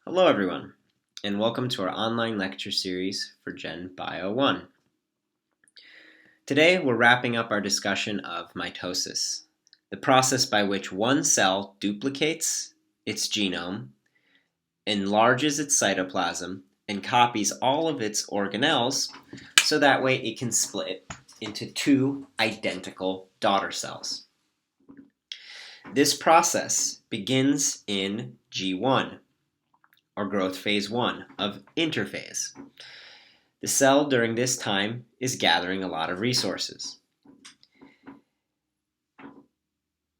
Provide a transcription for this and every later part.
Hello everyone, and welcome to our online lecture series for GenBio1. Today we're wrapping up our discussion of mitosis, the process by which one cell duplicates its genome, enlarges its cytoplasm, and copies all of its organelles so that way it can split into two identical daughter cells. This process begins in G1, or growth phase 1 of interphase. The cell during this time is gathering a lot of resources.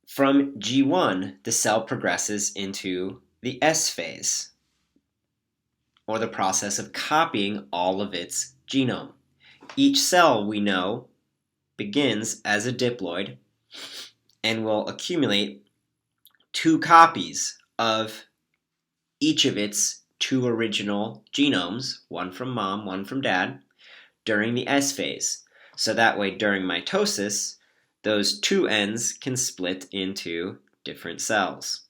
From G1, the cell progresses into the S phase, or the process of copying all of its genome. Each cell, we know, begins as a diploid and will accumulate two copies of each of its two original genomes, one from mom, one from dad, during the S phase. So that way, during mitosis, those two ends can split into different cells.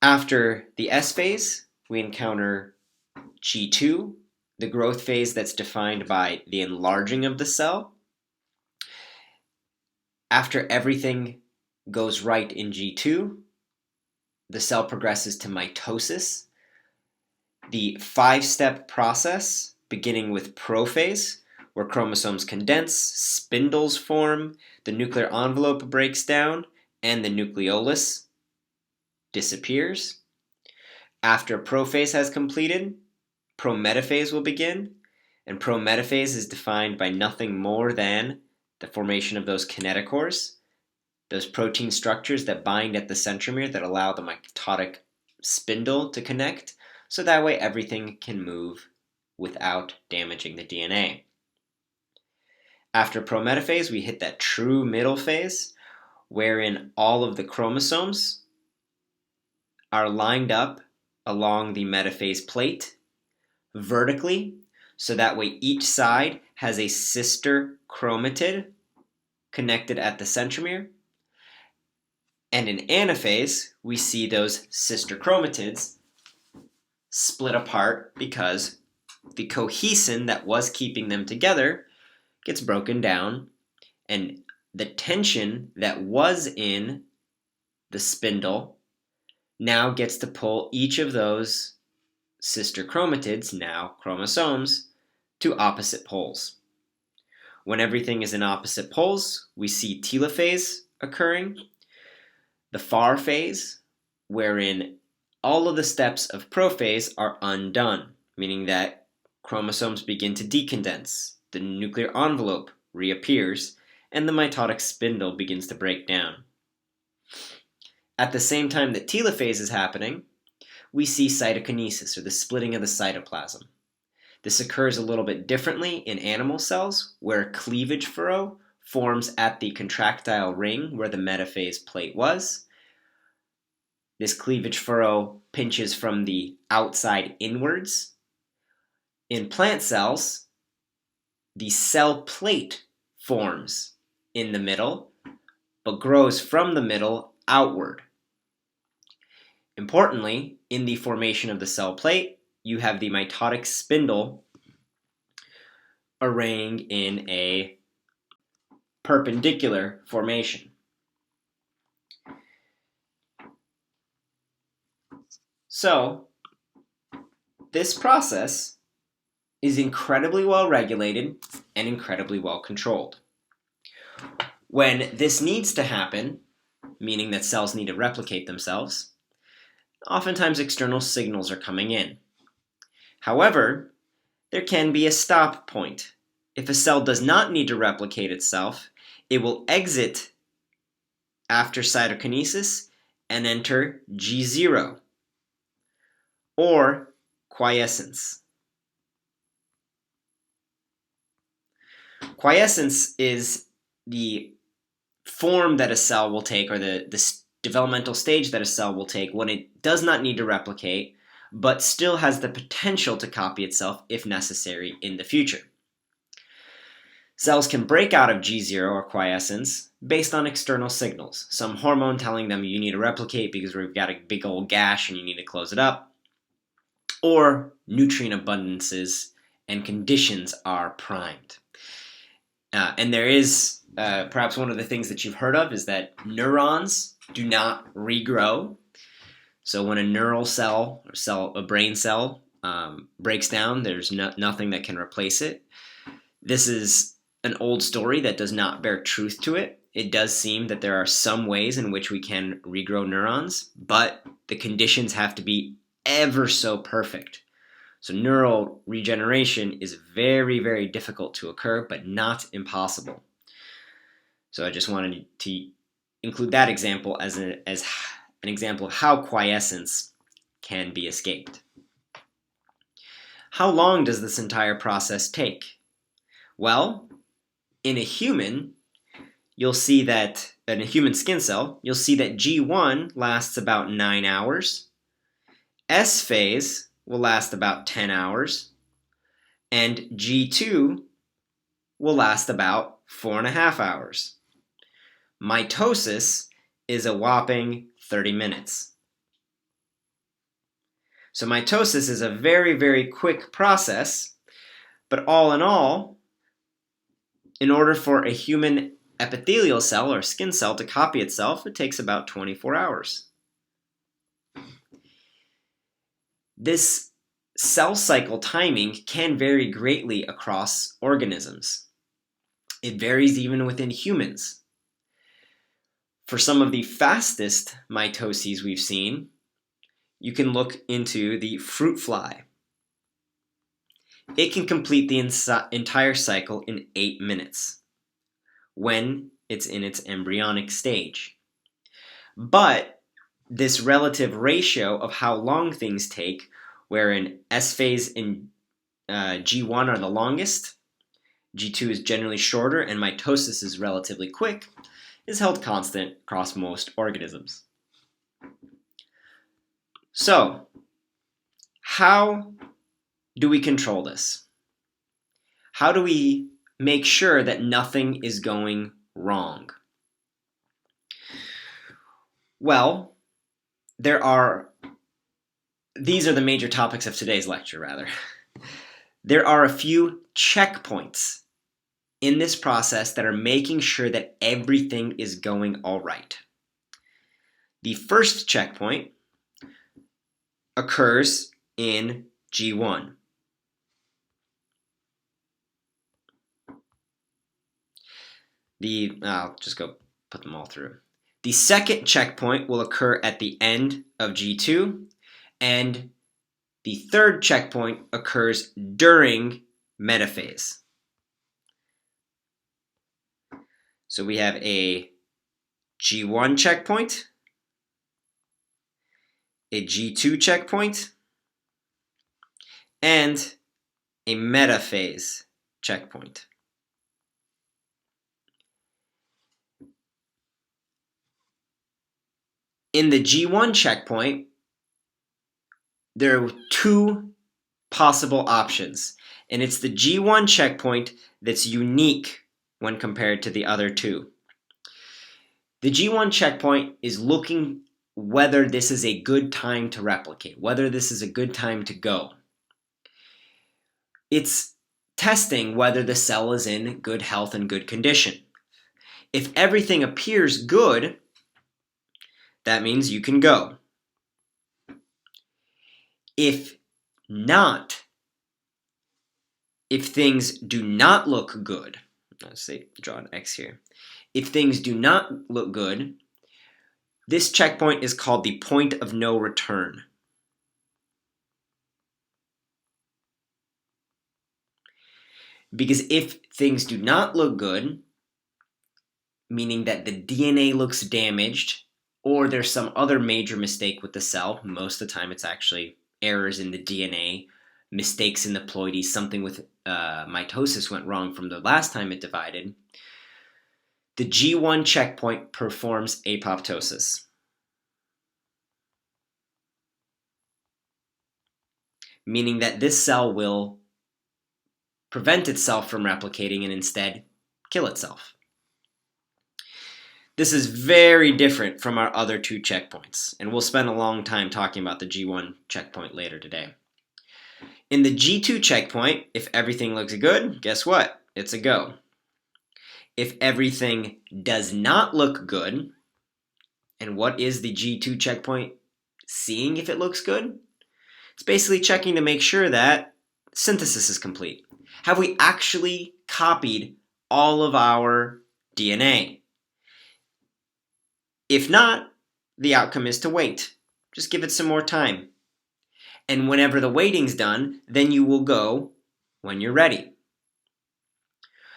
After the S phase, we encounter G2, the growth phase that's defined by the enlarging of the cell. After everything goes right in G2, the cell progresses to mitosis, the 5-step process beginning with prophase, where chromosomes condense, spindles form, the nuclear envelope breaks down, and the nucleolus disappears. After prophase has completed, prometaphase will begin, and prometaphase is defined by nothing more than the formation of those kinetochores, those protein structures that bind at the centromere that allow the mitotic spindle to connect, so that way everything can move without damaging the DNA. After prometaphase, we hit that true middle phase, wherein all of the chromosomes are lined up along the metaphase plate vertically, so that way each side has a sister chromatid connected at the centromere. And in anaphase, we see those sister chromatids split apart because the cohesin that was keeping them together gets broken down, and the tension that was in the spindle now gets to pull each of those sister chromatids, now chromosomes, to opposite poles. When everything is in opposite poles, we see telophase occurring, the far phase, wherein all of the steps of prophase are undone, meaning that chromosomes begin to decondense, the nuclear envelope reappears, and the mitotic spindle begins to break down. At the same time that telophase is happening, we see cytokinesis, or the splitting of the cytoplasm. This occurs a little bit differently in animal cells, where a cleavage furrow forms at the contractile ring where the metaphase plate was. This cleavage furrow pinches from the outside inwards. In plant cells, the cell plate forms in the middle, but grows from the middle outward. Importantly, in the formation of the cell plate, you have the mitotic spindle arraying in a perpendicular formation. So, this process is incredibly well regulated and incredibly well controlled. When this needs to happen, meaning that cells need to replicate themselves, oftentimes external signals are coming in. However, there can be a stop point. If a cell does not need to replicate itself, it will exit after cytokinesis and enter G0, or quiescence. Quiescence is the form that a cell will take, or the developmental stage that a cell will take when it does not need to replicate, but still has the potential to copy itself if necessary in the future. Cells can break out of G0 or quiescence based on external signals. Some hormone telling them you need to replicate because we've got a big old gash and you need to close it up, or nutrient abundances and conditions are primed. And there is perhaps one of the things that you've heard of is that neurons do not regrow. So when a neural cell or a brain cell breaks down, there's nothing that can replace it. This is an old story that does not bear truth to it. It does seem that there are some ways in which we can regrow neurons, but the conditions have to be ever so perfect. So neural regeneration is very, very difficult to occur, but not impossible. So I just wanted to include that example as an example of how quiescence can be escaped. How long does this entire process take? Well, in a human, you'll see that in a human skin cell, you'll see that G1 lasts about 9 hours. S phase will last about 10 hours. And G2 will last about 4.5 hours. Mitosis is a whopping 30 minutes. So mitosis is a very, very quick process, but all in all, in order for a human epithelial cell or skin cell to copy itself, it takes about 24 hours. This cell cycle timing can vary greatly across organisms. It varies even within humans. For some of the fastest mitoses we've seen, you can look into the fruit fly. It can complete the entire cycle in 8 minutes when it's in its embryonic stage. But this relative ratio of how long things take, wherein S phase and G1 are the longest, G2 is generally shorter, and mitosis is relatively quick, is held constant across most organisms. So, how do we control this? How do we make sure that nothing is going wrong? Well, these are the major topics of today's lecture, rather. There are a few checkpoints in this process that are making sure that everything is going all right. The first checkpoint occurs in G1. I'll just go put them all through. The second checkpoint will occur at the end of G2, and the third checkpoint occurs during metaphase. So we have a G1 checkpoint, a G2 checkpoint, and a metaphase checkpoint. In the G1 checkpoint, there are two possible options, and it's the G1 checkpoint that's unique when compared to the other two. The G1 checkpoint is looking whether this is a good time to replicate, whether this is a good time to go. It's testing whether the cell is in good health and good condition. If everything appears good, that means you can go. If not, if things do not look good, let's say draw an X here. If things do not look good, this checkpoint is called the point of no return. Because if things do not look good, meaning that the DNA looks damaged, or there's some other major mistake with the cell, most of the time it's actually errors in the DNA, mistakes in the ploidy, something with mitosis went wrong from the last time it divided, the G1 checkpoint performs apoptosis. Meaning that this cell will prevent itself from replicating and instead kill itself. This is very different from our other two checkpoints, and we'll spend a long time talking about the G1 checkpoint later today. In the G2 checkpoint, if everything looks good, guess what? It's a go. If everything does not look good, and what is the G2 checkpoint seeing if it looks good? It's basically checking to make sure that synthesis is complete. Have we actually copied all of our DNA? If not, the outcome is to wait. Just give it some more time. And whenever the waiting's done, then you will go when you're ready.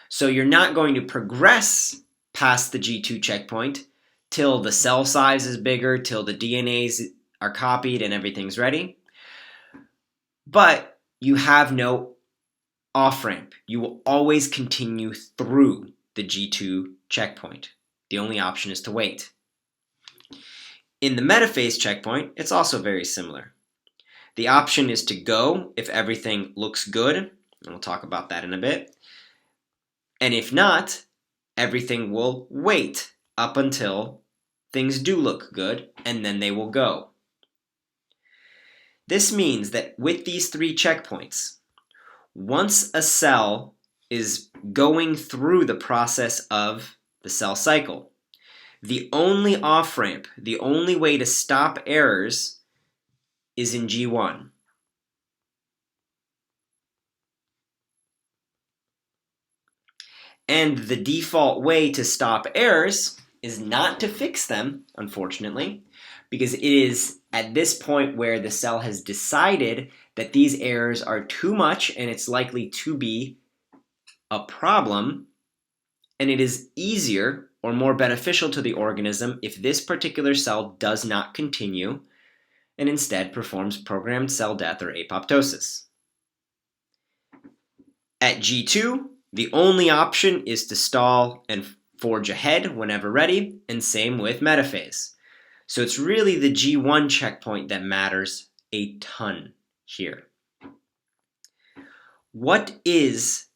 So you're not going to progress past the G2 checkpoint till the cell size is bigger, till the DNAs are copied and everything's ready. But you have no off-ramp. You will always continue through the G2 checkpoint. The only option is to wait. In the metaphase checkpoint, it's also very similar. The option is to go if everything looks good, and we'll talk about that in a bit. And if not, everything will wait up until things do look good, and then they will go. This means that with these three checkpoints, once a cell is going through the process of the cell cycle, the only off-ramp, the only way to stop errors is in G1. And the default way to stop errors is not to fix them, unfortunately, because it is at this point where the cell has decided that these errors are too much and it's likely to be a problem, and it is easier or more beneficial to the organism if this particular cell does not continue and instead performs programmed cell death or apoptosis. At G2, the only option is to stall and forge ahead whenever ready, and same with metaphase. So it's really the G1 checkpoint that matters a ton here. What is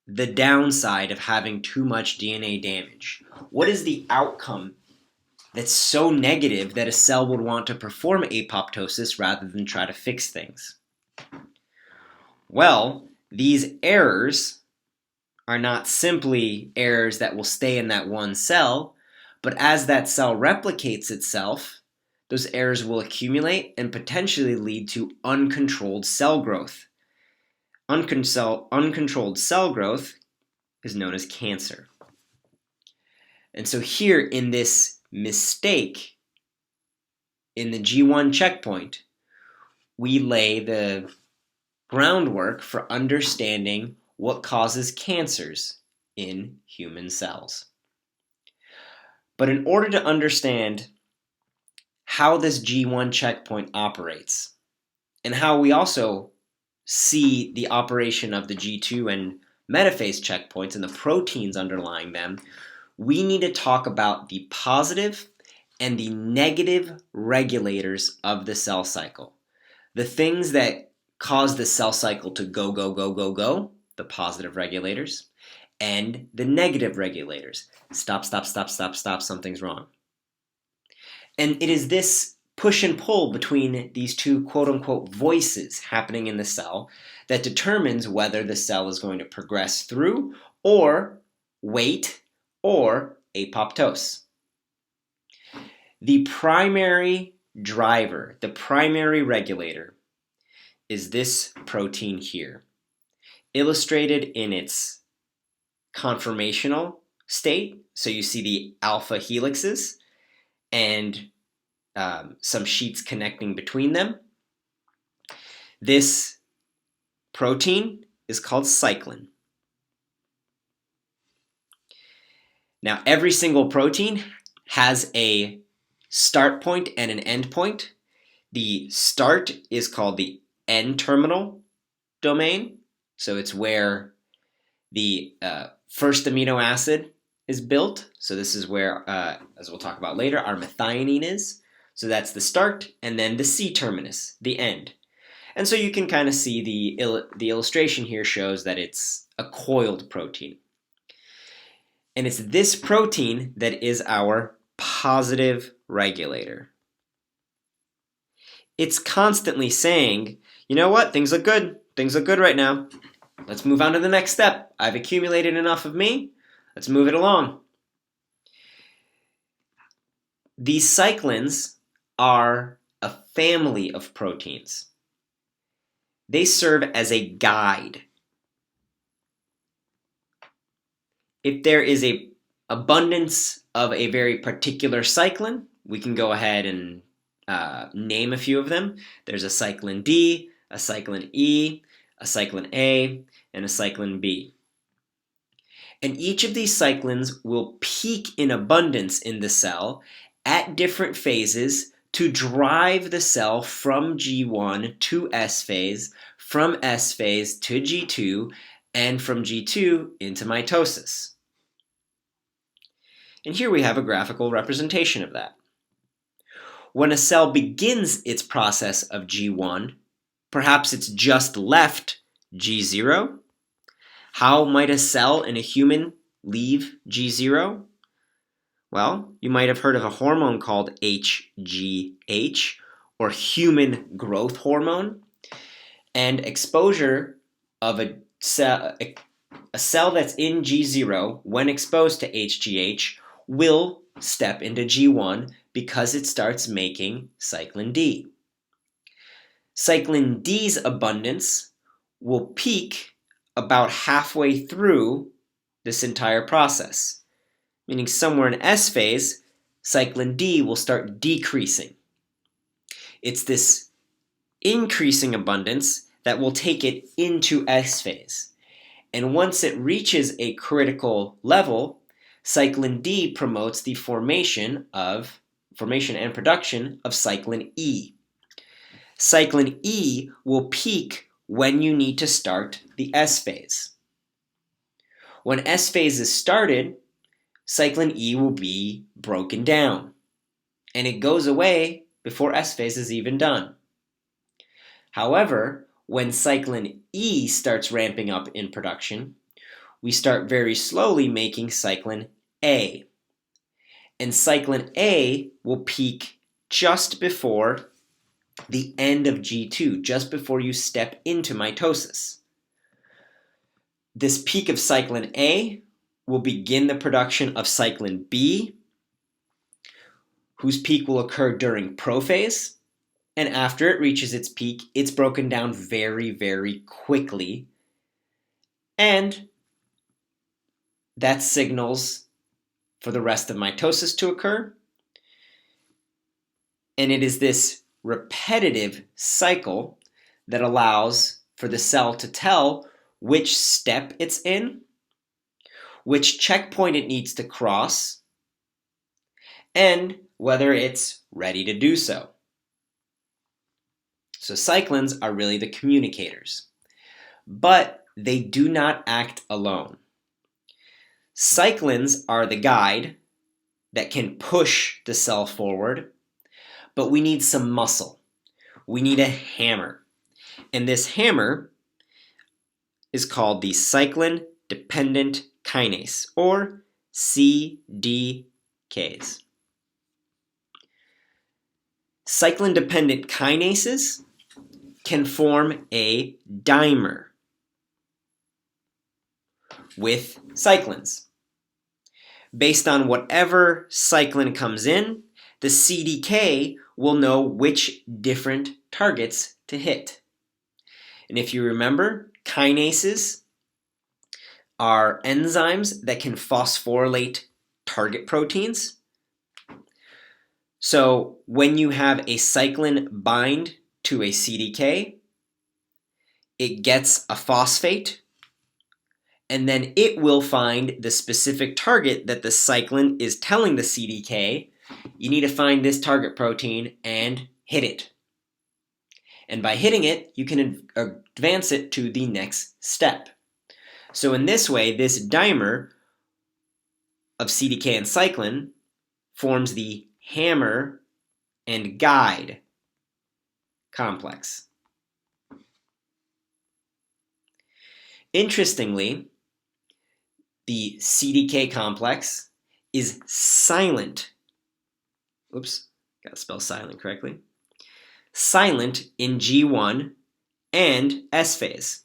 the downside of having too much DNA damage? What is the outcome that's so negative that a cell would want to perform apoptosis rather than try to fix things? Well, these errors are not simply errors that will stay in that one cell, but as that cell replicates itself, those errors will accumulate and potentially lead to uncontrolled cell growth. Uncontrolled cell growth is known as cancer. And so here in this mistake, in the G1 checkpoint, we lay the groundwork for understanding what causes cancers in human cells. But in order to understand how this G1 checkpoint operates, and how we also see the operation of the G2 and metaphase checkpoints and the proteins underlying them, we need to talk about the positive and the negative regulators of the cell cycle. The things that cause the cell cycle to go, go, go, go, go, the positive regulators, and the negative regulators. Stop, stop, stop, stop, stop, something's wrong. And it is this push and pull between these two quote-unquote voices happening in the cell that determines whether the cell is going to progress through or wait or apoptose. The primary driver, the primary regulator, is this protein here, illustrated in its conformational state. So you see the alpha helixes and some sheets connecting between them. This protein is called cyclin. Now, every single protein has a start point and an end point. The start is called the N-terminal domain. So it's where the first amino acid is built. So this is where, as we'll talk about later, our methionine is. So that's the start, and then the C-terminus, the end. And so you can kind of see the illustration here shows that it's a coiled protein. And it's this protein that is our positive regulator. It's constantly saying, you know what, things look good. Things look good right now. Let's move on to the next step. I've accumulated enough of me. Let's move it along. These cyclins are a family of proteins. They serve as a guide. If there is an abundance of a very particular cyclin, we can go ahead and name a few of them. There's a cyclin D, a cyclin E, a cyclin A, and a cyclin B. And each of these cyclins will peak in abundance in the cell at different phases to drive the cell from G1 to S phase, from S phase to G2, and from G2 into mitosis. And here we have a graphical representation of that. When a cell begins its process of G1, perhaps it's just left G0. How might a cell in a human leave G0? Well, you might have heard of a hormone called HGH, or human growth hormone. And exposure of a cell that's in G0, when exposed to HGH, will step into G1 because it starts making cyclin D. Cyclin D's abundance will peak about halfway through this entire process, meaning somewhere in S phase, cyclin D will start decreasing. It's this increasing abundance that will take it into S phase. And once it reaches a critical level, cyclin D promotes the formation and production of cyclin E. Cyclin E will peak when you need to start the S phase. When S phase is started, cyclin E will be broken down, and it goes away before S phase is even done. However, when cyclin E starts ramping up in production, we start very slowly making cyclin A. And cyclin A will peak just before the end of G2, just before you step into mitosis. This peak of cyclin A will begin the production of cyclin B, whose peak will occur during prophase. And after it reaches its peak, it's broken down very, very quickly. And that signals for the rest of mitosis to occur. And it is this repetitive cycle that allows for the cell to tell which step it's in, which checkpoint it needs to cross, and whether it's ready to do so. So cyclins are really the communicators, but they do not act alone. Cyclins are the guide that can push the cell forward, but we need some muscle. We need a hammer. And this hammer is called the cyclin dependent kinase, or CDKs. Cyclin dependent kinases can form a dimer with cyclins. Based on whatever cyclin comes in, the CDK will know which different targets to hit. And if you remember, kinases are enzymes that can phosphorylate target proteins. So when you have a cyclin bind to a CDK, it gets a phosphate, and then it will find the specific target that the cyclin is telling the CDK, you need to find this target protein and hit it. And by hitting it, you can advance it to the next step. So in this way, this dimer of CDK and cyclin forms the hammer and guide complex. Interestingly, the CDK complex is silent. Oops, got to spell silent correctly. Silent in G1 and S phase.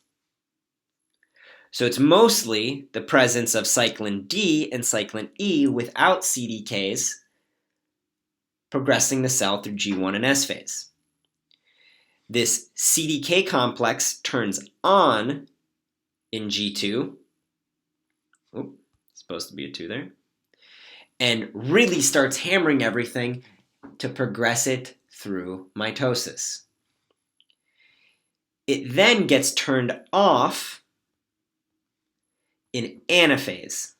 So it's mostly the presence of cyclin D and cyclin E without CDKs progressing the cell through G1 and S phase. This CDK complex turns on in G2. Oh, supposed to be a 2 there. And really starts hammering everything to progress it through mitosis. It then gets turned off in anaphase.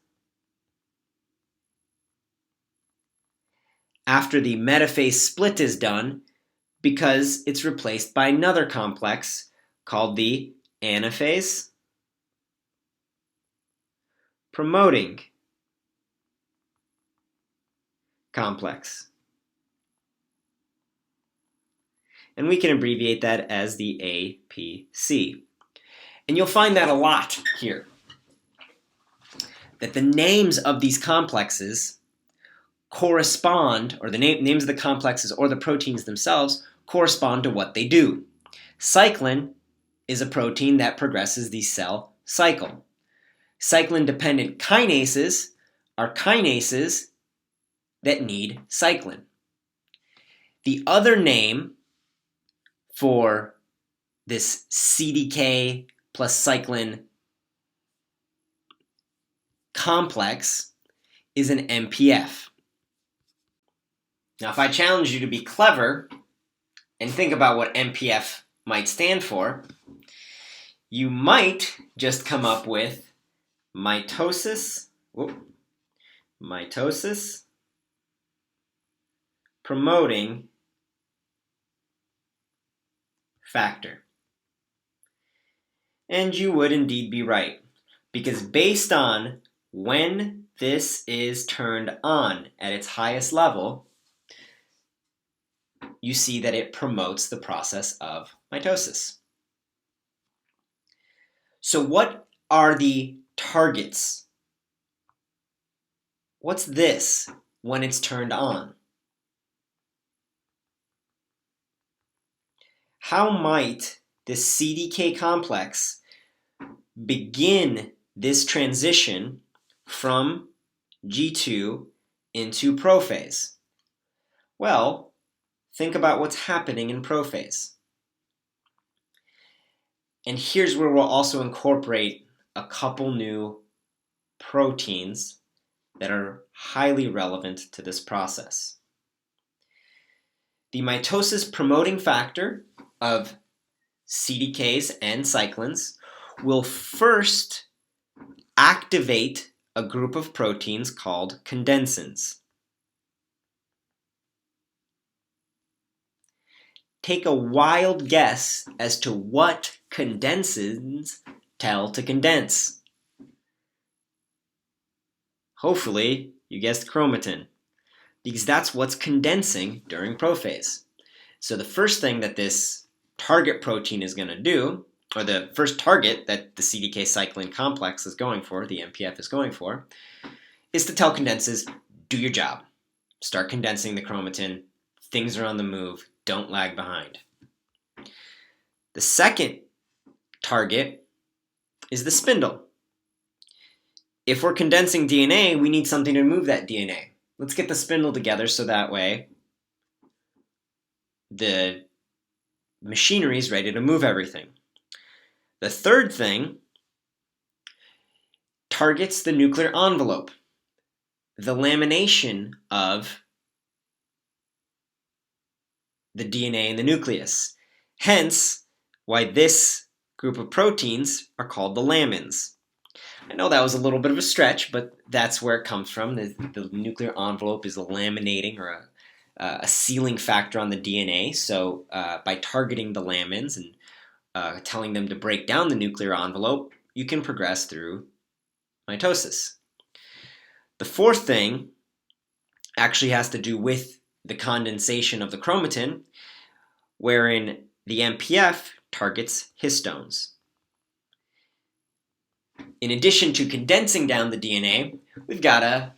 After the metaphase split is done, because it's replaced by another complex called the anaphase promoting complex. And we can abbreviate that as the APC. And you'll find that a lot here. That the names of these complexes correspond, or the names of the complexes or the proteins themselves correspond to what they do. Cyclin is a protein that progresses the cell cycle. Cyclin-dependent kinases are kinases that need cyclin. The other name for this CDK plus cyclin complex is an MPF. Now, if I challenge you to be clever and think about what MPF might stand for, you might just come up with mitosis promoting factor. And you would indeed be right, because based on when this is turned on at its highest level, you see that it promotes the process of mitosis. So what are the targets? What's this when it's turned on? How might this CDK complex begin this transition from G2 into prophase? Well, think about what's happening in prophase. And here's where we'll also incorporate a couple new proteins that are highly relevant to this process. The mitosis promoting factor of CDKs and cyclins will first activate a group of proteins called condensins. Take a wild guess as to what condensins tell to condense. Hopefully, you guessed chromatin, because that's what's condensing during prophase. So the first thing that this target protein is going to do, or the first target that the CDK cyclin complex is going for, the MPF is going for, is to tell condenses, do your job. Start condensing the chromatin. Things are on the move. Don't lag behind. The second target is the spindle. If we're condensing DNA, we need something to move that DNA. Let's get the spindle together so that way the machinery is ready to move everything. The third thing targets the nuclear envelope, the lamination of the DNA in the nucleus. Hence, why this group of proteins are called the lamins. I know that was a little bit of a stretch, but that's where it comes from. The nuclear envelope is a laminating or a sealing factor on the DNA. So by targeting the lamins and telling them to break down the nuclear envelope, you can progress through mitosis. The fourth thing actually has to do with the condensation of the chromatin, wherein the MPF targets histones. in addition to condensing down the DNA, we've got to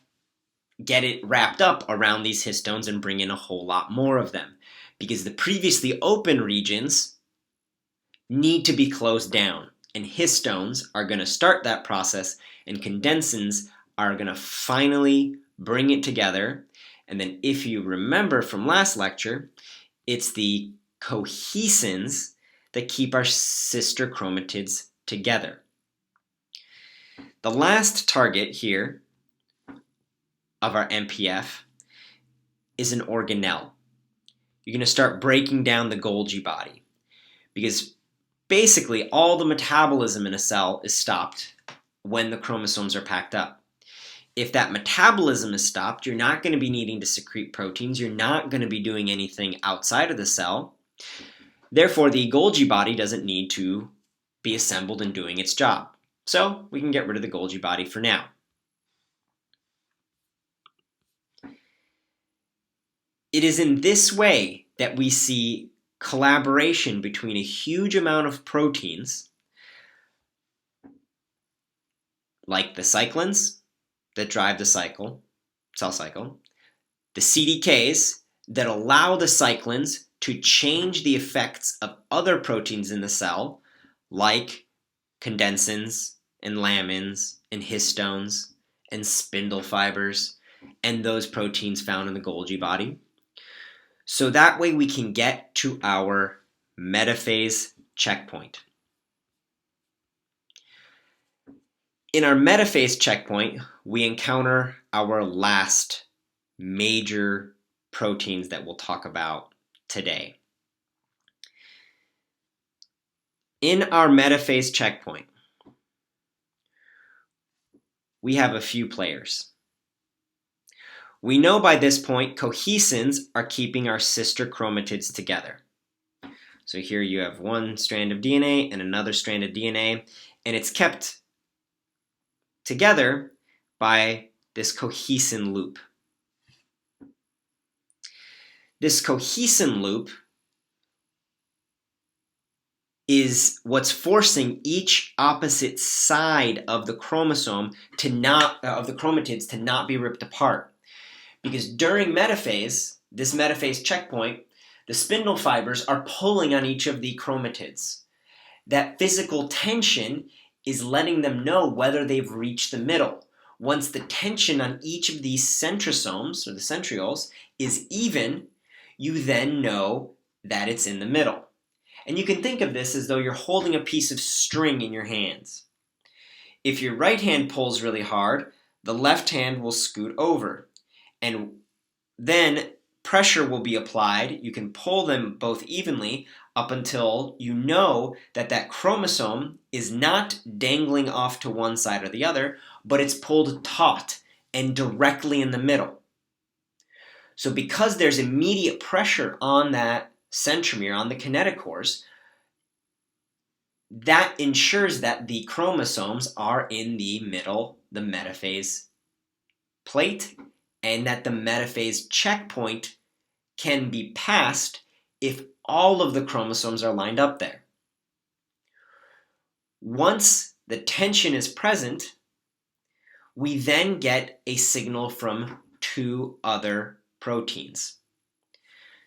get it wrapped up around these histones and bring in a whole lot more of them, because the previously open regions need to be closed down, and histones are going to start that process, and condensins are going to finally bring it together. And then if you remember from last lecture, it's the cohesins that keep our sister chromatids together. The last target here of our MPF is an organelle. You're going to start breaking down the Golgi body, because basically all the metabolism in a cell is stopped when the chromosomes are packed up. If that metabolism is stopped, you're not going to be needing to secrete proteins. You're not going to be doing anything outside of the cell. Therefore, the Golgi body doesn't need to be assembled and doing its job. So we can get rid of the Golgi body for now. It is in this way that we see collaboration between a huge amount of proteins, like the cyclins that drive the cell cycle, the CDKs that allow the cyclins to change the effects of other proteins in the cell, like condensins and lamins and histones and spindle fibers and those proteins found in the Golgi body. So that way we can get to our metaphase checkpoint. In our metaphase checkpoint, we encounter our last major proteins that we'll talk about today. In our metaphase checkpoint, we have a few players. We know by this point cohesins are keeping our sister chromatids together. So here you have one strand of DNA and another strand of DNA, and it's kept together by this cohesin loop. This cohesin loop is what's forcing each opposite side of the chromosome of the chromatids to not be ripped apart. Because during metaphase, this metaphase checkpoint, the spindle fibers are pulling on each of the chromatids. That physical tension is letting them know whether they've reached the middle. Once the tension on each of these centrosomes, or the centrioles, is even, you then know that it's in the middle. And you can think of this as though you're holding a piece of string in your hands. If your right hand pulls really hard, the left hand will scoot over. And then pressure will be applied. You can pull them both evenly up until you know that that chromosome is not dangling off to one side or the other, but it's pulled taut and directly in the middle. So because there's immediate pressure on that centromere, on the kinetochores, that ensures that the chromosomes are in the middle, the metaphase plate, and that the metaphase checkpoint can be passed if all of the chromosomes are lined up there. Once the tension is present, we then get a signal from two other proteins,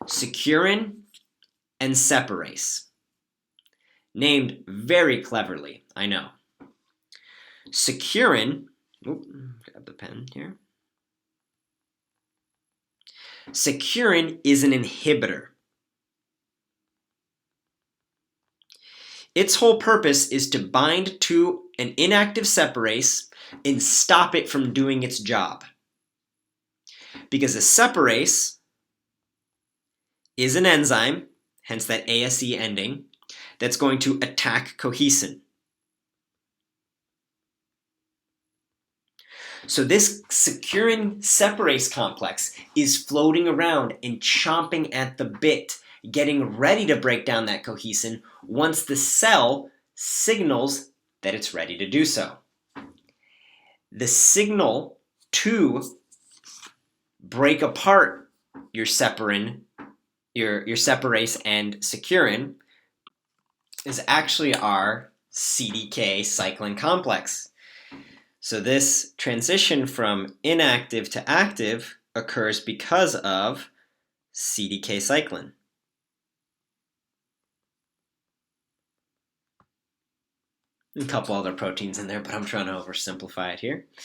securin and separase, named very cleverly, I know. Securin, grab the pen here. Securin is an inhibitor. Its whole purpose is to bind to an inactive separase and stop it from doing its job. Because a separase is an enzyme, hence that ASE ending, that's going to attack cohesin. So this securin separase complex is floating around and chomping at the bit, getting ready to break down that cohesin once the cell signals that it's ready to do so. The signal to break apart your separase and securin is actually our CDK cyclin complex. So this transition from inactive to active occurs because of CDK cyclin. A couple other proteins in there, but I'm trying to oversimplify it here. I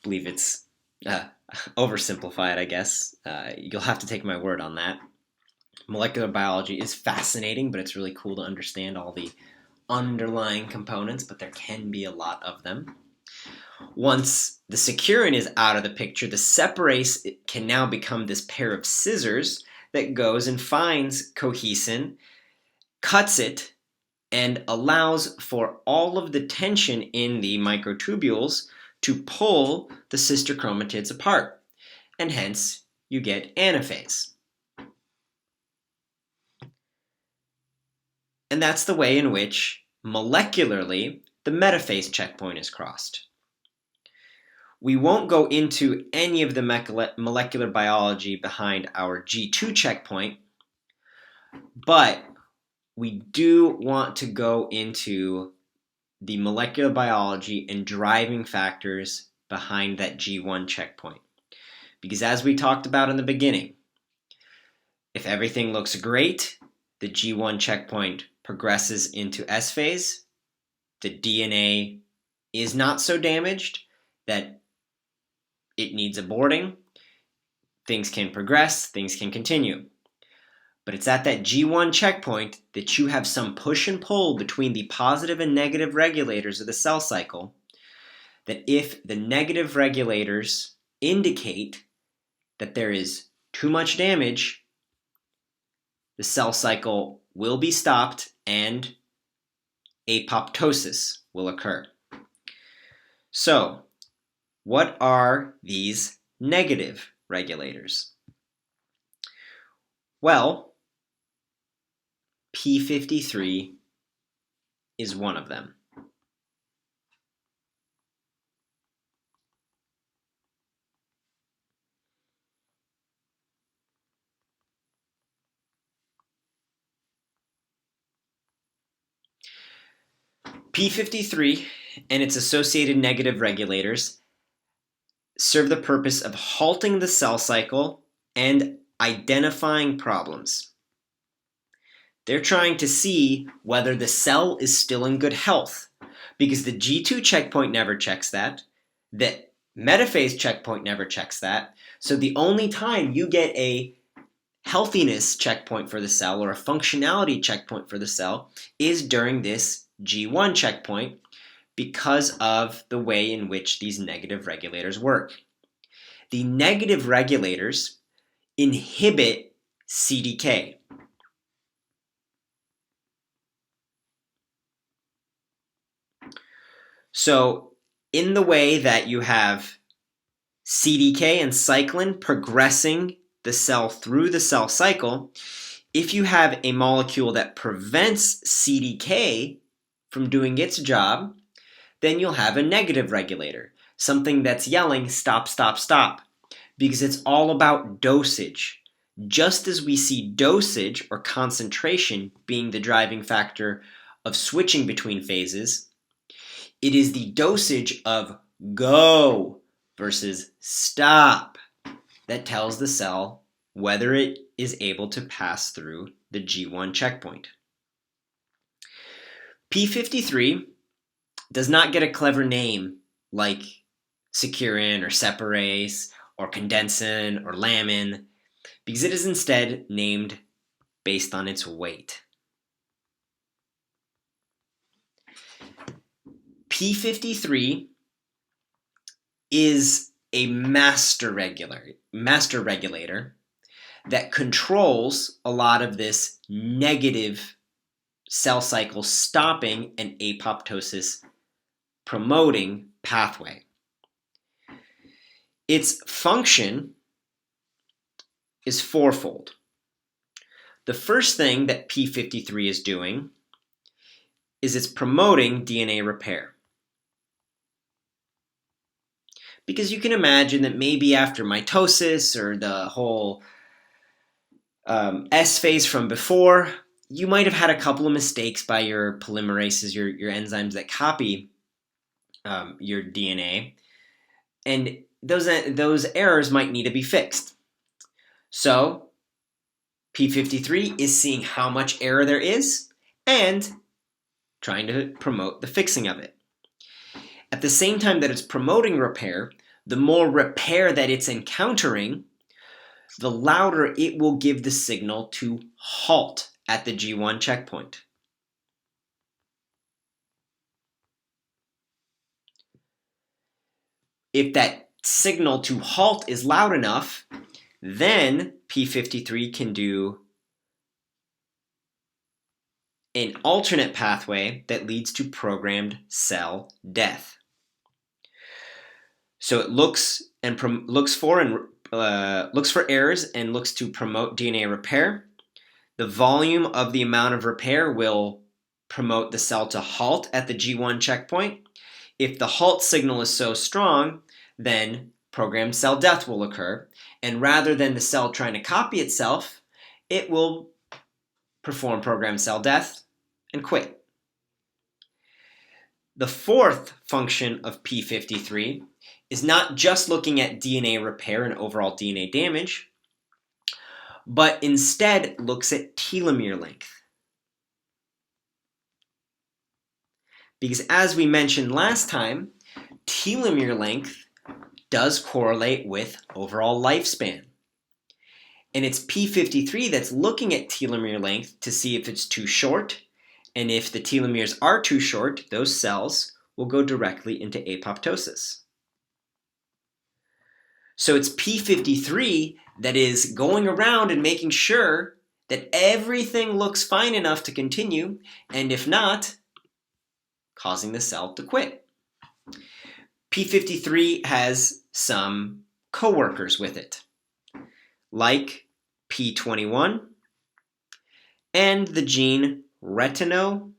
believe it's oversimplified, I guess. You'll have to take my word on that. Molecular biology is fascinating, but it's really cool to understand all the underlying components, but there can be a lot of them. Once the securin is out of the picture, the separase can now become this pair of scissors that goes and finds cohesin, cuts it, and allows for all of the tension in the microtubules to pull the sister chromatids apart. And hence, you get anaphase. And that's the way in which, molecularly, the metaphase checkpoint is crossed. We won't go into any of the molecular biology behind our G2 checkpoint, but we do want to go into the molecular biology and driving factors behind that G1 checkpoint. Because as we talked about in the beginning, if everything looks great, the G1 checkpoint progresses into S phase, the DNA is not so damaged that it needs aborting, things can progress, things can continue. But it's at that G1 checkpoint that you have some push and pull between the positive and negative regulators of the cell cycle, that if the negative regulators indicate that there is too much damage, the cell cycle will be stopped and apoptosis will occur. So, what are these negative regulators? Well, P53 is one of them. P53 and its associated negative regulators serve the purpose of halting the cell cycle and identifying problems. They're trying to see whether the cell is still in good health, because the G2 checkpoint never checks that, the metaphase checkpoint never checks that, so the only time you get a healthiness checkpoint for the cell or a functionality checkpoint for the cell is during this G1 checkpoint, because of the way in which these negative regulators work. The negative regulators inhibit CDK. So, in the way that you have CDK and cyclin progressing the cell through the cell cycle, if you have a molecule that prevents CDK from doing its job, then you'll have a negative regulator, something that's yelling, stop, stop, stop, because it's all about dosage. Just as we see dosage or concentration being the driving factor of switching between phases, it is the dosage of go versus stop that tells the cell whether it is able to pass through the G1 checkpoint. P53 does not get a clever name like securin or separase or condensin or lamin, because it is instead named based on its weight. P53 is a master regulator that controls a lot of this negative cell cycle stopping and apoptosis promoting pathway. Its function is fourfold. The first thing that P53 is doing is it's promoting DNA repair. Because you can imagine that maybe after mitosis or the whole S phase from before, you might have had a couple of mistakes by your polymerases, your enzymes that copy your DNA, and those errors might need to be fixed. So P53 is seeing how much error there is and trying to promote the fixing of it. At the same time that it's promoting repair, the more repair that it's encountering, the louder it will give the signal to halt at the G1 checkpoint. If that signal to halt is loud enough, then P53 can do an alternate pathway that leads to programmed cell death. So it looks for errors and looks to promote DNA repair. The volume of the amount of repair will promote the cell to halt at the G1 checkpoint. If the halt signal is so strong, then programmed cell death will occur. And rather than the cell trying to copy itself, it will perform programmed cell death and quit. The fourth function of P53 is not just looking at DNA repair and overall DNA damage, but instead looks at telomere length. Because as we mentioned last time, telomere length does correlate with overall lifespan. And it's P53 that's looking at telomere length to see if it's too short, and if the telomeres are too short, those cells will go directly into apoptosis. So it's P53 that is going around and making sure that everything looks fine enough to continue, and if not, causing the cell to quit. P53 has some coworkers with it, like P21 and the gene retinoblastoma,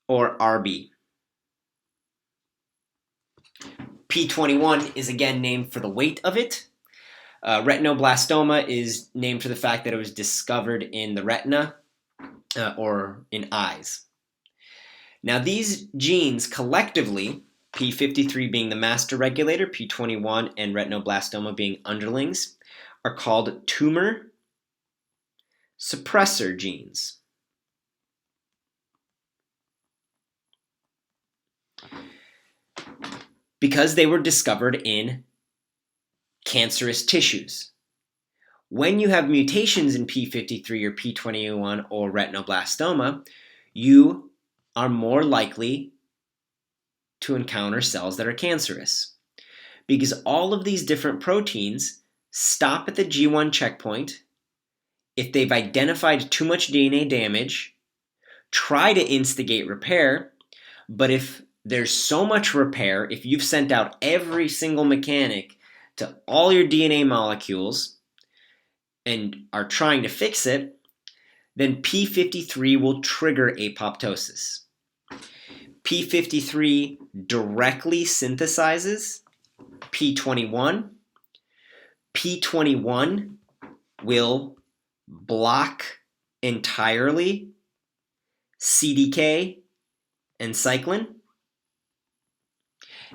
or RB. P21 is again named for the weight of it. Retinoblastoma is named for the fact that it was discovered in the retina or in eyes. Now these genes collectively, P53 being the master regulator, P21 and retinoblastoma being underlings, are called tumor suppressor genes. Because they were discovered in cancerous tissues. When you have mutations in P53 or P21 or retinoblastoma, you are more likely to encounter cells that are cancerous. Because all of these different proteins stop at the G1 checkpoint. If they've identified too much DNA damage, try to instigate repair, but if there's so much repair, if you've sent out every single mechanic to all your DNA molecules and are trying to fix it, then P53 will trigger apoptosis. P53 directly synthesizes P21. P21 will block entirely CDK and cyclin.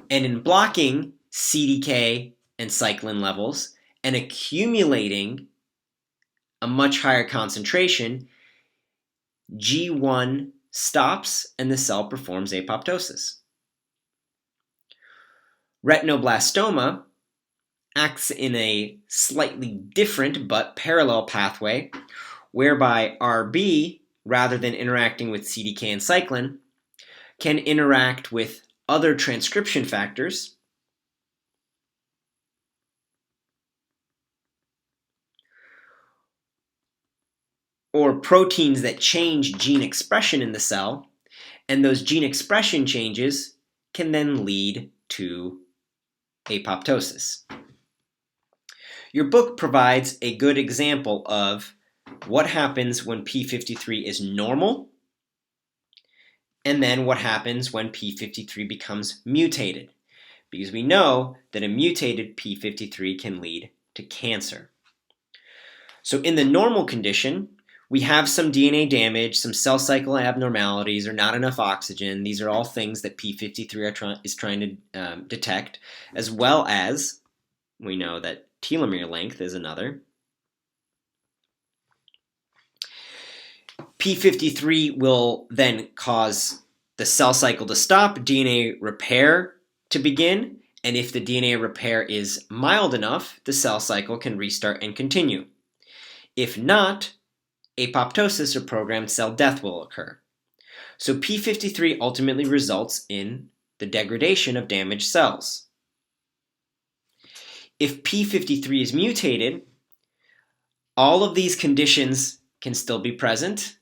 And in blocking CDK and cyclin levels and accumulating a much higher concentration, G1 stops and the cell performs apoptosis. Retinoblastoma acts in a slightly different but parallel pathway, whereby RB, rather than interacting with CDK and cyclin, can interact with other transcription factors or proteins that change gene expression in the cell, and those gene expression changes can then lead to apoptosis. Your book provides a good example of what happens when P53 is normal, and then what happens when P53 becomes mutated, because we know that a mutated P53 can lead to cancer. So in the normal condition, we have some DNA damage, some cell cycle abnormalities, or not enough oxygen. These are all things that P53 is trying to detect, as well as we know that telomere length is another. P53 will then cause the cell cycle to stop, DNA repair to begin, and if the DNA repair is mild enough, the cell cycle can restart and continue. If not, apoptosis or programmed cell death will occur. So P53 ultimately results in the degradation of damaged cells. If P53 is mutated, all of these conditions can still be present,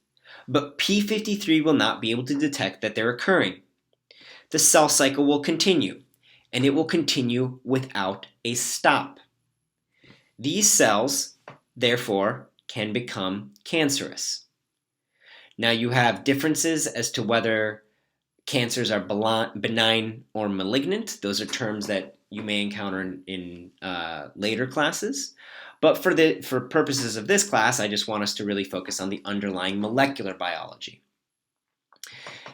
but P53 will not be able to detect that they're occurring. The cell cycle will continue, and it will continue without a stop. These cells, therefore, can become cancerous. Now you have differences as to whether cancers are benign or malignant. Those are terms that you may encounter in later classes. But for purposes of this class, I just want us to really focus on the underlying molecular biology.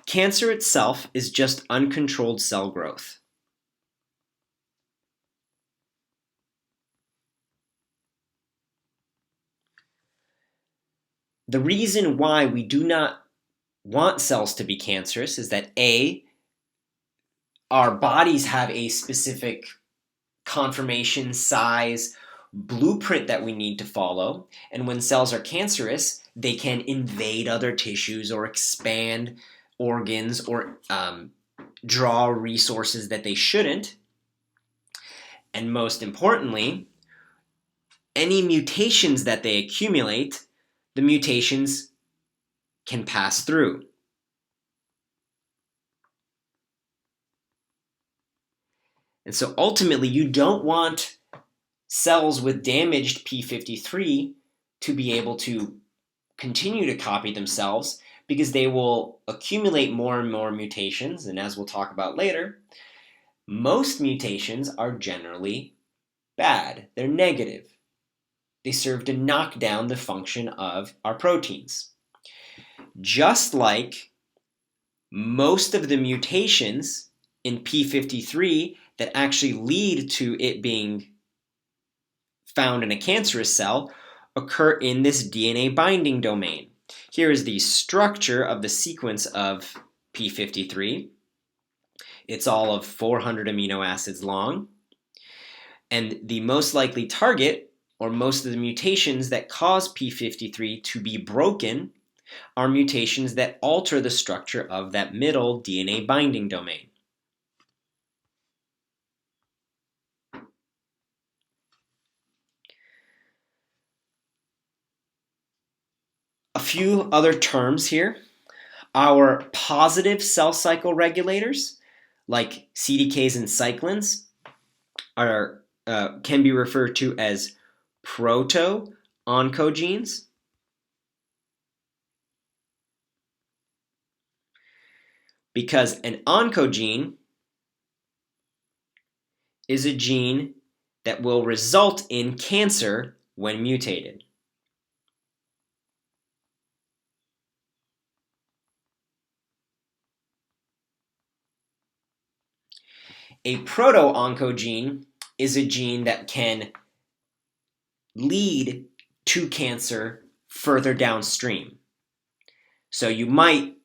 Cancer itself is just uncontrolled cell growth. The reason why we do not want cells to be cancerous is that A, our bodies have a specific conformation, size, blueprint that we need to follow, and when cells are cancerous, they can invade other tissues or expand organs or draw resources that they shouldn't. And most importantly, any mutations that they accumulate, the mutations can pass through. And so ultimately, you don't want cells with damaged P53 to be able to continue to copy themselves because they will accumulate more and more mutations. And as we'll talk about later, most mutations are generally bad. They're negative. They serve to knock down the function of our proteins. Just like most of the mutations in P53 that actually lead to it being found in a cancerous cell occur in this DNA binding domain. Here is the structure of the sequence of P53. It's all of 400 amino acids long. And the most likely target, or most of the mutations that cause P53 to be broken, are mutations that alter the structure of that middle DNA binding domain. A few other terms here. Our positive cell cycle regulators, like CDKs and cyclins, can be referred to as proto-oncogenes. Because an oncogene is a gene that will result in cancer when mutated. A proto-oncogene is a gene that can lead to cancer further downstream. So you might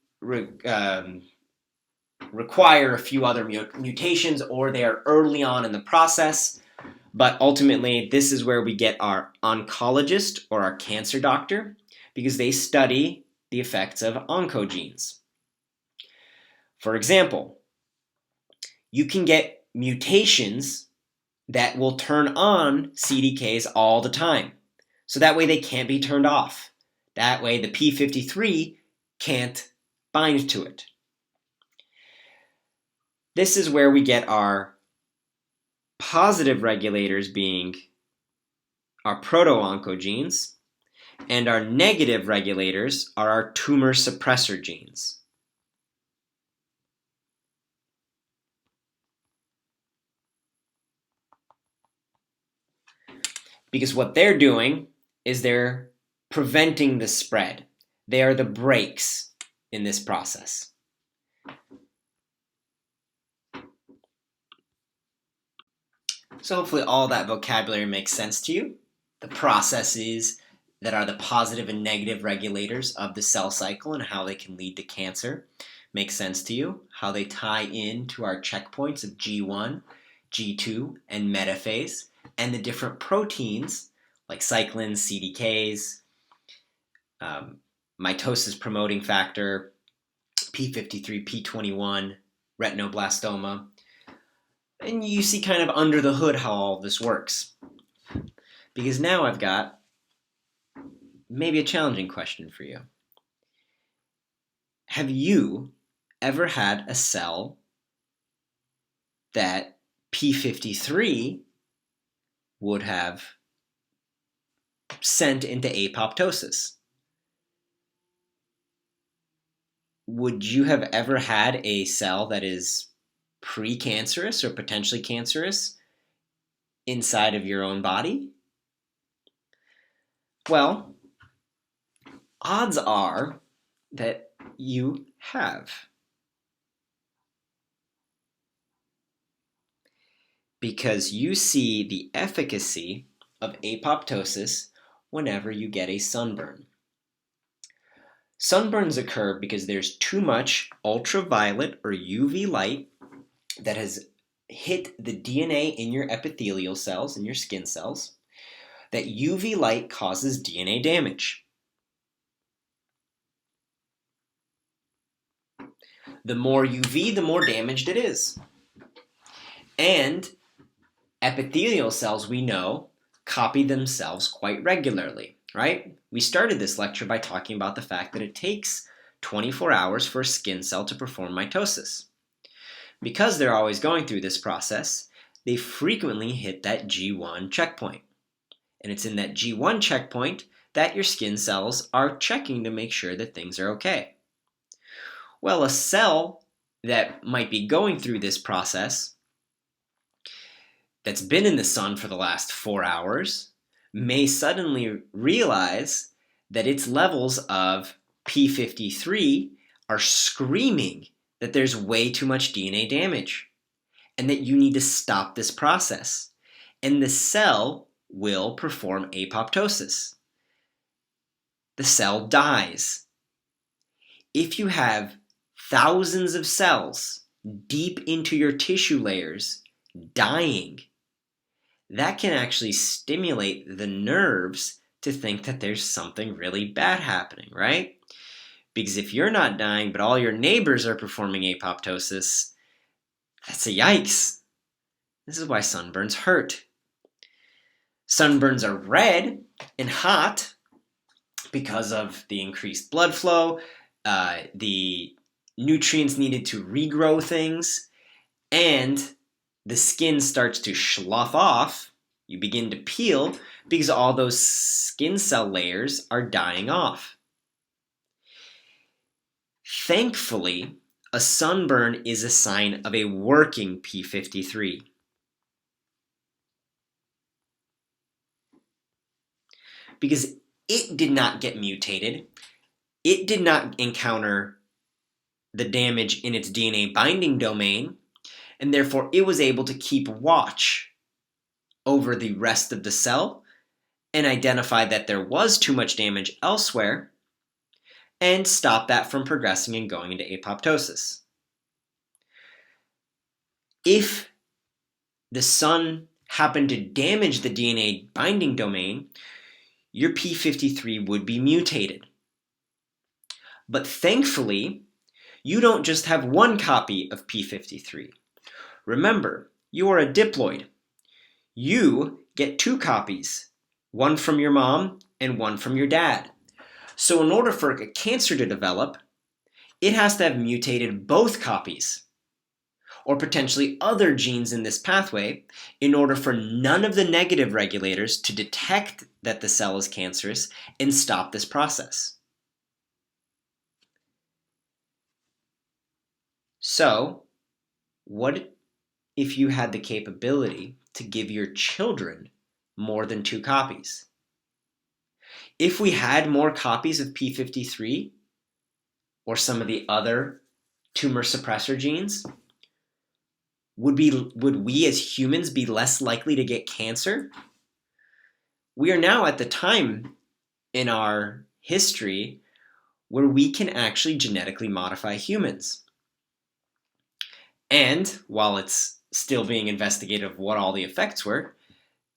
require a few other mutations, or they are early on in the process, but ultimately this is where we get our oncologist or our cancer doctor, because they study the effects of oncogenes. For example, you can get mutations that will turn on CDKs all the time. So that way they can't be turned off. That way the P53 can't bind to it. This is where we get our positive regulators being our proto-oncogenes, and our negative regulators are our tumor suppressor genes. Because what they're doing is they're preventing the spread. They are the brakes in this process. So hopefully all that vocabulary makes sense to you. The processes that are the positive and negative regulators of the cell cycle and how they can lead to cancer make sense to you. How they tie into our checkpoints of G1, G2, and metaphase, and the different proteins like cyclin CDKs, mitosis promoting factor, P53, P21, retinoblastoma. And you see kind of under the hood how all this works. Because now I've got maybe a challenging question for you. Have you ever had a cell that P53 would have sent into apoptosis? Would you have ever had a cell that is precancerous or potentially cancerous inside of your own body? Well, odds are that you have. Because you see the efficacy of apoptosis whenever you get a sunburn. Sunburns occur because there's too much ultraviolet or UV light that has hit the DNA in your epithelial cells, in your skin cells. That UV light causes DNA damage. The more UV, the more damaged it is. And epithelial cells, we know, copy themselves quite regularly, right? We started this lecture by talking about the fact that it takes 24 hours for a skin cell to perform mitosis. Because they're always going through this process, they frequently hit that G1 checkpoint. And it's in that G1 checkpoint that your skin cells are checking to make sure that things are okay. Well, a cell that might be going through this process that's been in the sun for the last 4 hours may suddenly realize that its levels of P53 are screaming that there's way too much DNA damage and that you need to stop this process. And the cell will perform apoptosis. The cell dies. If you have thousands of cells deep into your tissue layers dying, that can actually stimulate the nerves to think that there's something really bad happening, right? Because if you're not dying, but all your neighbors are performing apoptosis, that's a yikes. This is why sunburns hurt. Sunburns are red and hot because of the increased blood flow, the nutrients needed to regrow things, and the skin starts to slough off. You begin to peel because all those skin cell layers are dying off. Thankfully, a sunburn is a sign of a working P53. Because it did not get mutated. It did not encounter the damage in its DNA binding domain, and therefore it was able to keep watch over the rest of the cell and identify that there was too much damage elsewhere and stop that from progressing and going into apoptosis. If the sun happened to damage the DNA binding domain, your P53 would be mutated. But thankfully, you don't just have one copy of P53. Remember, you are a diploid. You get 2 copies, one from your mom and one from your dad. So in order for a cancer to develop, it has to have mutated both copies, or potentially other genes in this pathway, in order for none of the negative regulators to detect that the cell is cancerous and stop this process. So, what if you had the capability to give your children more than 2 copies? If we had more copies of p53 or some of the other tumor suppressor genes, would we as humans be less likely to get cancer? We are now at the time in our history where we can actually genetically modify humans. And while it's still being investigated of what all the effects were,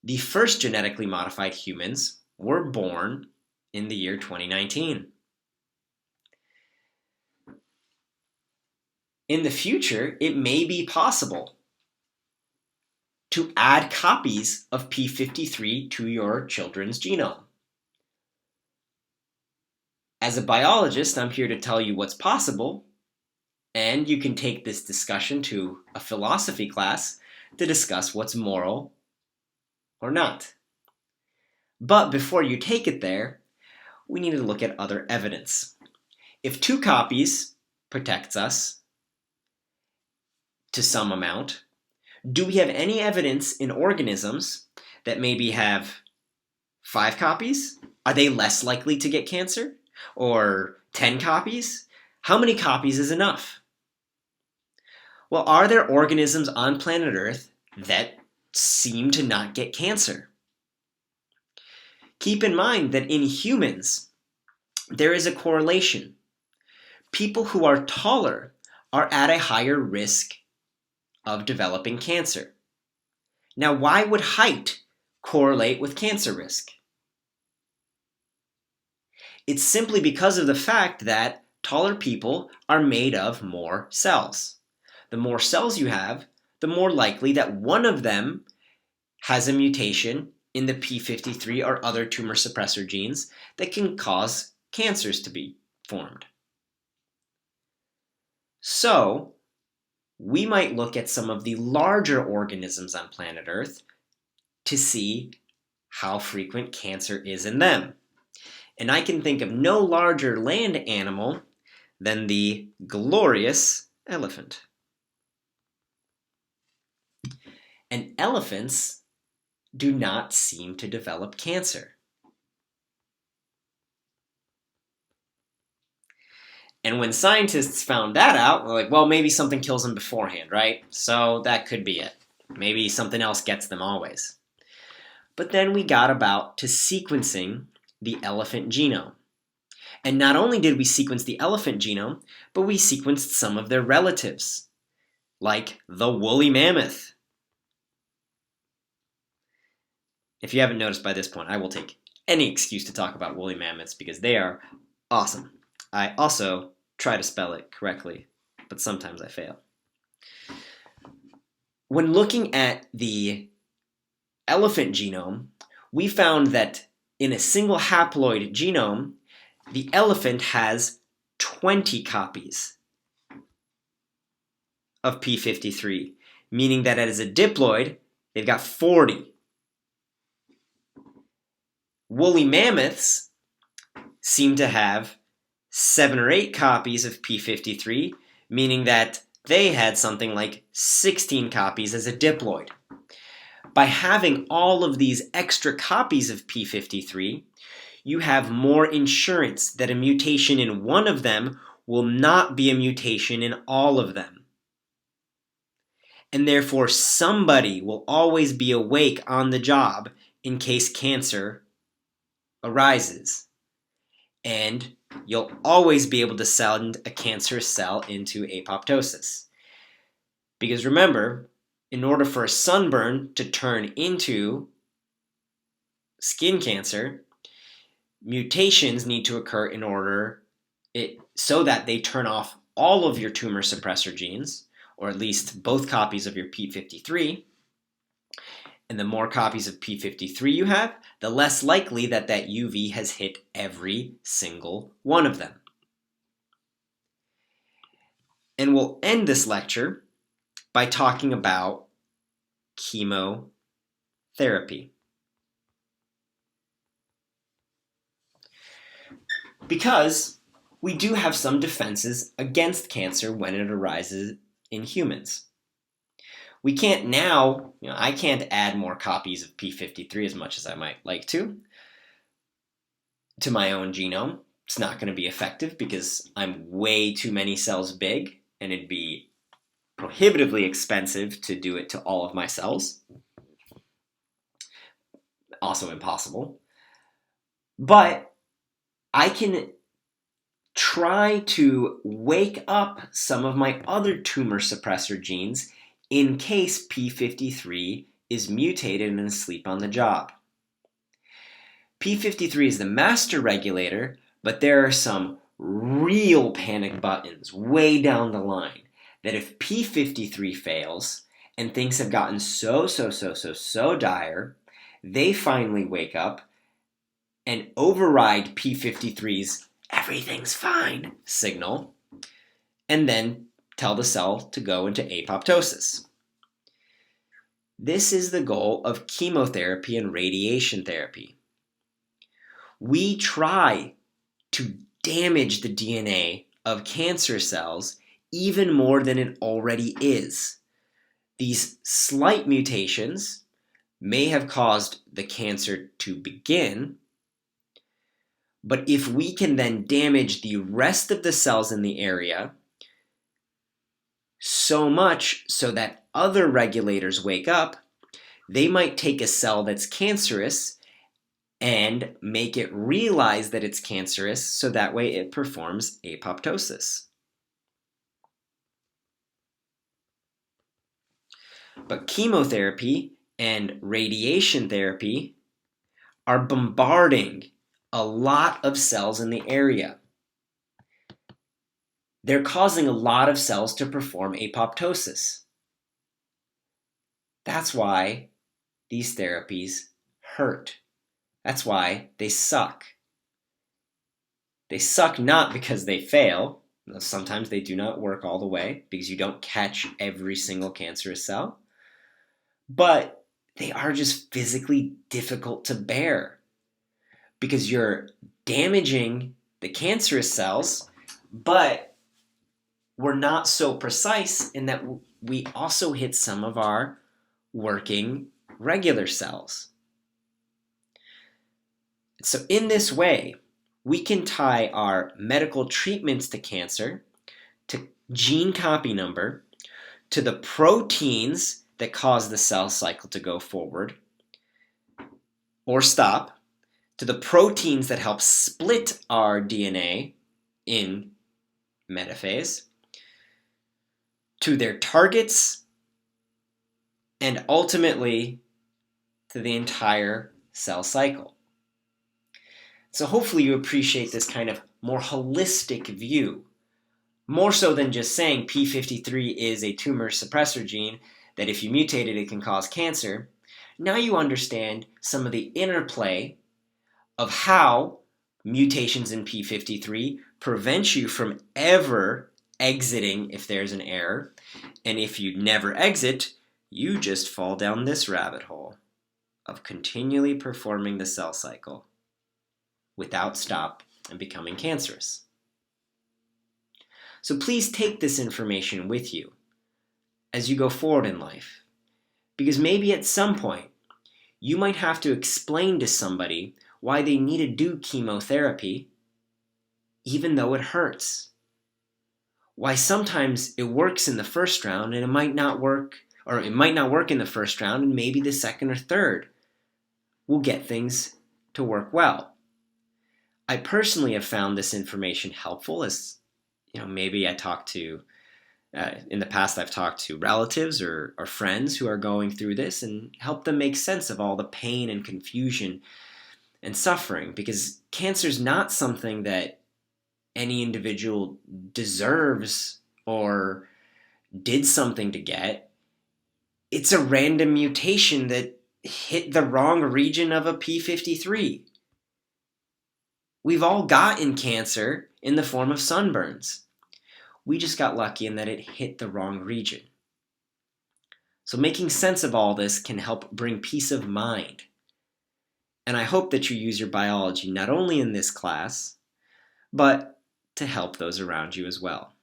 the first genetically modified humans were born in the year 2019. In the future, it may be possible to add copies of p53 to your children's genome. As a biologist, I'm here to tell you what's possible, and you can take this discussion to a philosophy class to discuss what's moral or not. But before you take it there, we need to look at other evidence. If 2 copies protects us to some amount, do we have any evidence in organisms that maybe have 5 copies? Are they less likely to get cancer? Or 10 copies? How many copies is enough? Well, are there organisms on planet Earth that seem to not get cancer? Keep in mind that in humans, there is a correlation. People who are taller are at a higher risk of developing cancer. Now, why would height correlate with cancer risk? It's simply because of the fact that taller people are made of more cells. The more cells you have, the more likely that one of them has a mutation in the p53 or other tumor suppressor genes that can cause cancers to be formed. So, we might look at some of the larger organisms on planet Earth to see how frequent cancer is in them. And I can think of no larger land animal than the glorious elephant. And elephants do not seem to develop cancer. And when scientists found that out, they're like, well, maybe something kills them beforehand, right? So that could be it. Maybe something else gets them always. But then we got about to sequencing the elephant genome. And not only did we sequence the elephant genome, but we sequenced some of their relatives, like the woolly mammoth. If you haven't noticed by this point, I will take any excuse to talk about woolly mammoths because they are awesome. I also try to spell it correctly, but sometimes I fail. When looking at the elephant genome, we found that in a single haploid genome, the elephant has 20 copies of p53, meaning that as a diploid, they've got 40. Woolly mammoths seem to have 7 or 8 copies of p53, meaning that they had something like 16 copies as a diploid. By having all of these extra copies of p53, you have more insurance that a mutation in one of them will not be a mutation in all of them. And therefore, somebody will always be awake on the job in case cancer arises. And you'll always be able to send a cancerous cell into apoptosis. Because remember, in order for a sunburn to turn into skin cancer, mutations need to occur in order so that they turn off all of your tumor suppressor genes, or at least both copies of your p53. And the more copies of p53 you have, the less likely that that UV has hit every single one of them. And we'll end this lecture by talking about chemotherapy. Because we do have some defenses against cancer when it arises in humans. We can't now, I can't add more copies of p53 as much as I might like to. to my own genome. It's not going to be effective because I'm way too many cells big, and it'd be prohibitively expensive to do it to all of my cells. Also impossible. But I can try to wake up some of my other tumor suppressor genes in case p53 is mutated and asleep on the job. p53 is the master regulator, but there are some real panic buttons way down the line that if p53 fails and things have gotten so dire, they finally wake up and override p53's everything's fine signal, and then tell the cell to go into apoptosis. This is the goal of chemotherapy and radiation therapy. We try to damage the DNA of cancer cells even more than it already is. These slight mutations may have caused the cancer to begin, but if we can then damage the rest of the cells in the area so much so that other regulators wake up, they might take a cell that's cancerous and make it realize that it's cancerous so that way it performs apoptosis. But chemotherapy and radiation therapy are bombarding a lot of cells in the area. They're causing a lot of cells to perform apoptosis. That's why these therapies hurt. That's why they suck. They suck not because they fail. Sometimes they do not work all the way because you don't catch every single cancerous cell. But they are just physically difficult to bear because you're damaging the cancerous cells, but we're not so precise in that we also hit some of our working regular cells. So in this way, we can tie our medical treatments to cancer, to gene copy number, to the proteins that cause the cell cycle to go forward or stop, to the proteins that help split our DNA in metaphase, to their targets, and ultimately to the entire cell cycle. So hopefully you appreciate this kind of more holistic view, more so than just saying p53 is a tumor suppressor gene that if you mutate it, it can cause cancer. Now you understand some of the interplay of how mutations in p53 prevent you from ever exiting if there's an error, and if you never exit, you just fall down this rabbit hole of continually performing the cell cycle without stop and becoming cancerous. So please take this information with you as you go forward in life, because maybe at some point you might have to explain to somebody why they need to do chemotherapy even though it hurts. Why sometimes it works in the first round and it might not work, or it might not work in the first round and maybe the second or third will get things to work well. I personally have found this information helpful as, maybe I talk to, in the past I've talked to relatives or friends who are going through this and help them make sense of all the pain and confusion and suffering, because cancer is not something that any individual deserves or did something to get. It's a random mutation that hit the wrong region of a p53. We've all gotten cancer in the form of sunburns. We just got lucky in that it hit the wrong region. So making sense of all this can help bring peace of mind. And I hope that you use your biology not only in this class, but to help those around you as well.